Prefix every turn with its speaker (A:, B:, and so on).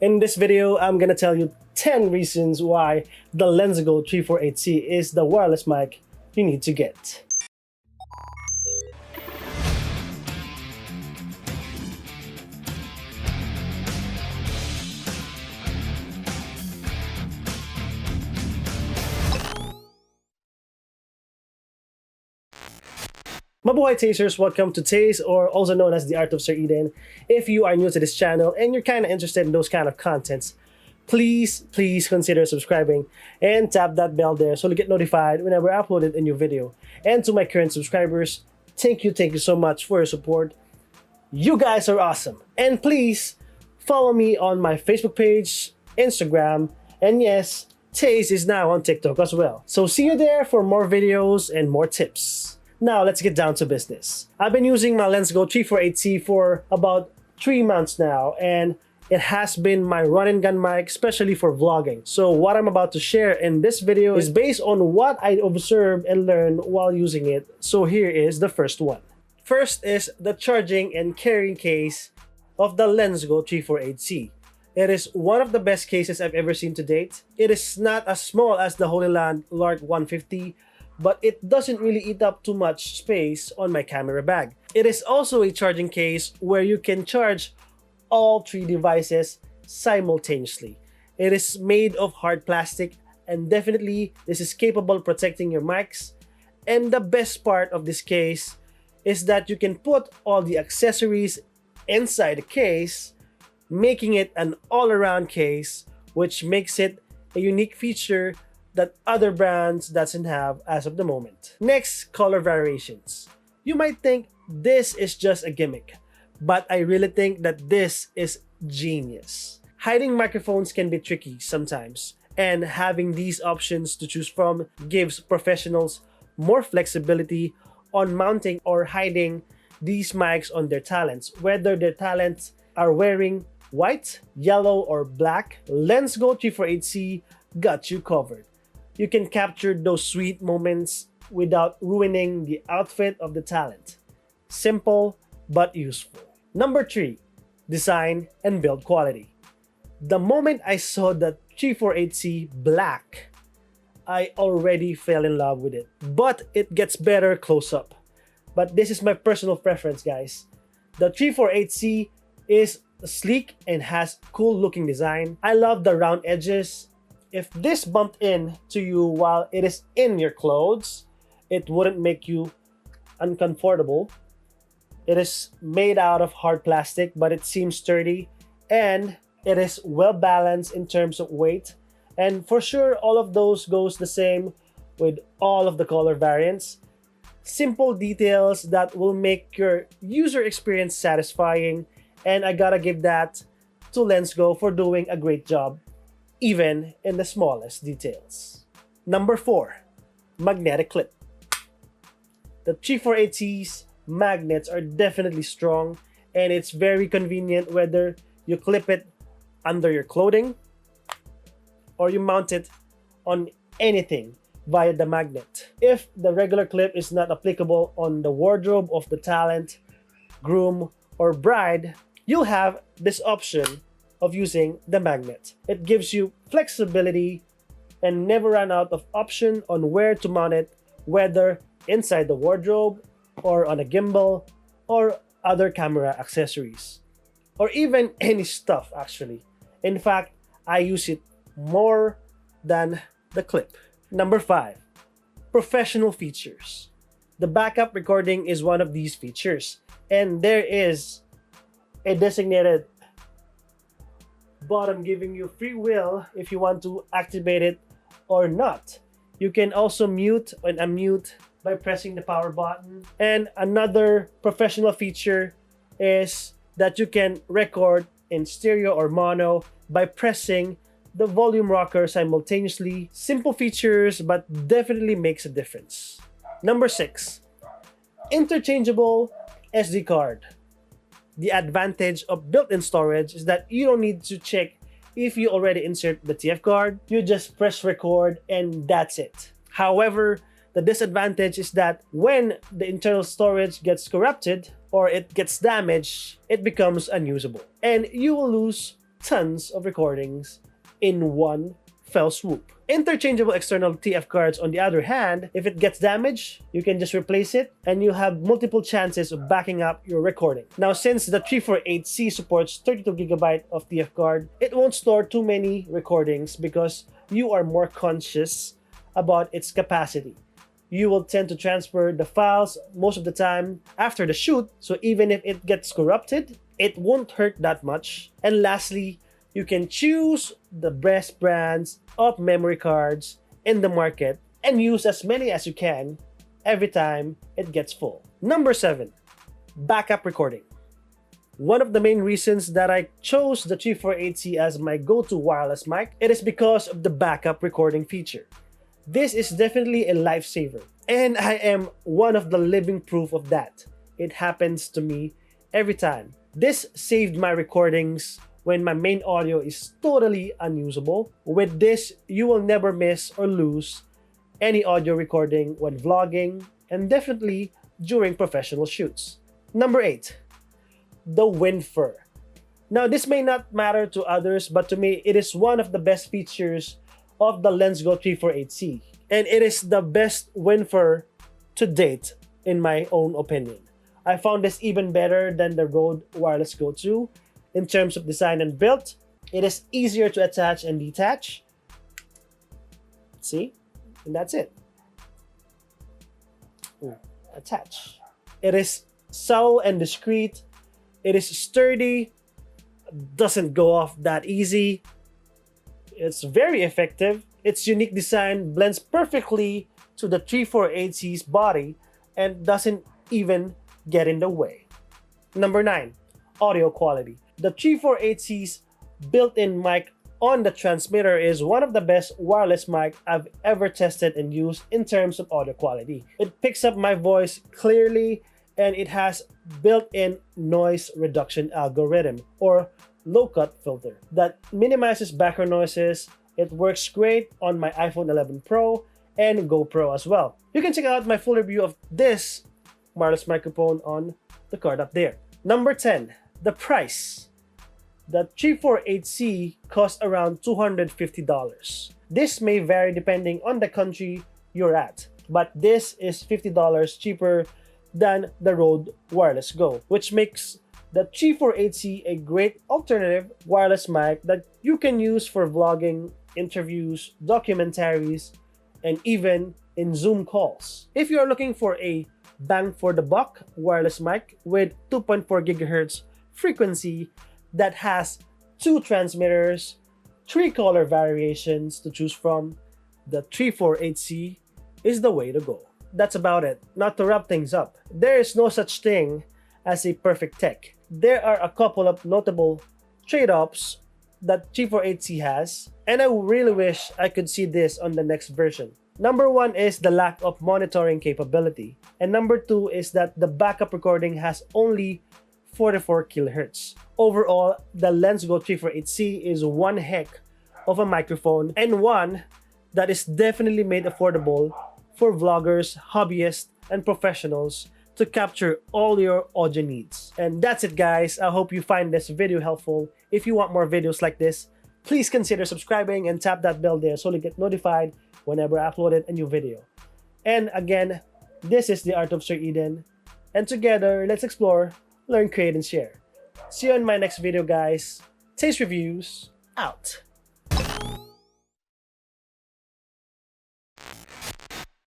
A: In this video, I'm gonna tell you 10 reasons why the LensGo 348c is the wireless mic you need to get. Mabuhay Tasers, welcome to Taste, or also known as the Art of Sir Eden. If you are new to this channel and you're kind of interested in those kind of contents, please consider subscribing and tap that bell there so you get notified whenever I upload a new video. And to my current subscribers, thank you so much for your support. You guys are awesome. And please follow me on my Facebook page, Instagram, and yes, Taste is now on TikTok as well. So see you there for more videos and more tips. Now, let's get down to business. I've been using my LensGo 348c for about 3 months now, and it has been my run-and-gun mic, especially for vlogging. So what I'm about to share in this video is based on what I observed and learned while using it. So here is the first one. First is the charging and carrying case of the LensGo 348c. It is one of the best cases I've ever seen to date. It is not as small as the Holy Land Lark 150, but it doesn't really eat up too much space on my camera bag. It is also a charging case where you can charge all 3 devices simultaneously. It is made of hard plastic, and definitely this is capable of protecting your mics. And the best part of this case is that you can put all the accessories inside the case, making it an all-around case, which makes it a unique feature that other brands doesn't have as of the moment. Next, color variations. You might think this is just a gimmick, but I really think that this is genius. Hiding microphones can be tricky sometimes, and having these options to choose from gives professionals more flexibility on mounting or hiding these mics on their talents. Whether their talents are wearing white, yellow, or black, LensGo 348c got you covered. You can capture those sweet moments without ruining the outfit of the talent. Simple but useful. Number 3, design and build quality. The moment I saw the 348c black, I already fell in love with it. But it gets better close up. But this is my personal preference, guys. The 348c is sleek and has cool looking design. I love the round edges. If this bumped into you while it is in your clothes, it wouldn't make you uncomfortable. It is made out of hard plastic, but it seems sturdy, and it is well balanced in terms of weight. And for sure, all of those goes the same with all of the color variants. Simple details that will make your user experience satisfying, and I gotta give that to LensGo for doing a great job, even in the smallest details. Number 4, magnetic clip. The 348c's magnets are definitely strong, and it's very convenient whether you clip it under your clothing or you mount it on anything via the magnet. If the regular clip is not applicable on the wardrobe of the talent, groom, or bride, you'll have this option of using the magnet. It gives you flexibility and never run out of option on where to mount it, whether inside the wardrobe or on a gimbal or other camera accessories, or even any stuff actually. In fact, I use it more than the clip. Number 5, professional features. The backup recording is one of these features, and there is a designated button giving you free will if you want to activate it or not. You can also mute and unmute by pressing the power button. And another professional feature is that you can record in stereo or mono by pressing the volume rocker simultaneously. Simple features, but definitely makes a difference. Number 6, interchangeable SD card. The advantage of built-in storage is that you don't need to check if you already insert the TF card. You just press record and that's it. However, the disadvantage is that when the internal storage gets corrupted or it gets damaged, it becomes unusable and you will lose tons of recordings in one fell swoop. Interchangeable external TF cards, on the other hand, if it gets damaged, you can just replace it and you have multiple chances of backing up your recording. Now, since the 348C supports 32GB of TF card, it won't store too many recordings because you are more conscious about its capacity. You will tend to transfer the files most of the time after the shoot, so even if it gets corrupted, it won't hurt that much. And lastly, you can choose the best brands of memory cards in the market and use as many as you can every time it gets full. Number 7, backup recording. One of the main reasons that I chose the 348C as my go-to wireless mic, it is because of the backup recording feature. This is definitely a lifesaver, and I am one of the living proof of that. It happens to me every time. This saved my recordings when my main audio is totally unusable. With this, you will never miss or lose any audio recording when vlogging, and definitely during professional shoots. Number 8, the wind fur. Now, this may not matter to others, but to me, it is one of the best features of the LensGo 348C, and it is the best wind fur to date in my own opinion. I found this even better than the Rode Wireless Go 2 in terms of design and build. It is easier to attach and detach. See? And that's it. Attach. It is subtle and discreet. It is sturdy. Doesn't go off that easy. It's very effective. Its unique design blends perfectly to the 348C's body and doesn't even get in the way. Number 9, audio quality. The 348C's built-in mic on the transmitter is one of the best wireless mic I've ever tested and used in terms of audio quality. It picks up my voice clearly, and it has built-in noise reduction algorithm or low-cut filter that minimizes background noises. It works great on my iPhone 11 Pro and GoPro as well. You can check out my full review of this wireless microphone on the card up there. Number 10, the price. The 348C costs around $250. This may vary depending on the country you're at, but this is $50 cheaper than the Rode Wireless Go, which makes the 348C a great alternative wireless mic that you can use for vlogging, interviews, documentaries, and even in Zoom calls. If you are looking for a bang for the buck wireless mic with 2.4 GHz frequency that has 2 transmitters, 3 color variations to choose from, the 348C is the way to go. That's about it. Not to wrap things up, there is no such thing as a perfect tech. There are a couple of notable trade-offs that 348C has, and I really wish I could see this on the next version. Number 1 is the lack of monitoring capability, and number 2 is that the backup recording has only 44 kHz. Overall, the LensGo 348C is one heck of a microphone, and one that is definitely made affordable for vloggers, hobbyists, and professionals to capture all your audio needs. And that's it, guys. I hope you find this video helpful. If you want more videos like this, please consider subscribing and tap that bell there so you get notified whenever I upload a new video. And again, this is the Art of Sir Eden, and together, let's explore, learn, create, and share. See you in my next video, guys. Taste Reviews, out.